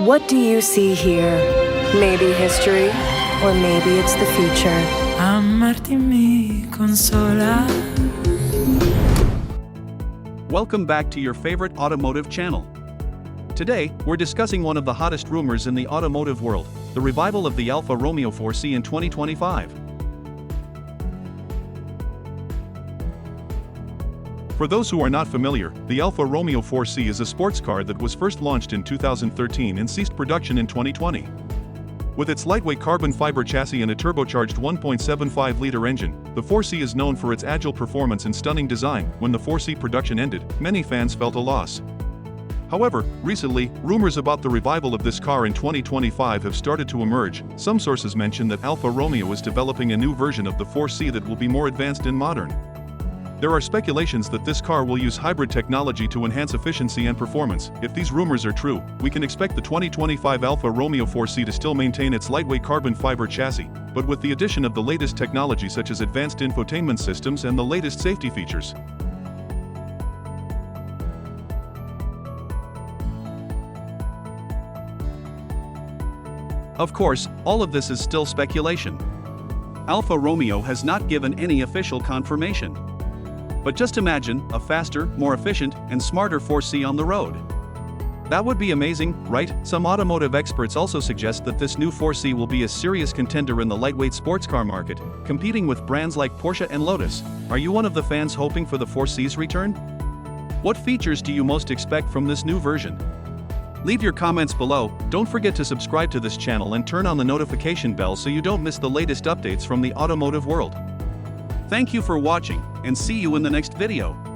What do you see here? Maybe history, or maybe it's the future. Amarti mi consola. Welcome back to your favorite automotive channel. Today, we're discussing one of the hottest rumors in the automotive world, the revival of the Alfa Romeo 4C in 2025. For those who are not familiar, the Alfa Romeo 4C is a sports car that was first launched in 2013 and ceased production in 2020. With its lightweight carbon fiber chassis and a turbocharged 1.75-liter engine, the 4C is known for its agile performance and stunning design. When the 4C production ended, many fans felt a loss. However, recently, rumors about the revival of this car in 2025 have started to emerge. Some sources mention that Alfa Romeo is developing a new version of the 4C that will be more advanced and modern. There are speculations that this car will use hybrid technology to enhance efficiency and performance. If these rumors are true, we can expect the 2025 Alfa Romeo 4C to still maintain its lightweight carbon fiber chassis, but with the addition of the latest technology such as advanced infotainment systems and the latest safety features. Of course, all of this is still speculation. Alfa Romeo has not given any official confirmation. But just imagine a faster, more efficient, and smarter 4C on the road. That would be amazing, right? Some automotive experts also suggest that this new 4C will be a serious contender in the lightweight sports car market, competing with brands like Porsche and Lotus. Are you one of the fans hoping for the 4C's return? What features do you most expect from this new version? Leave your comments below. Don't forget to subscribe to this channel and turn on the notification bell so you don't miss the latest updates from the automotive world. Thank you for watching, and see you in the next video.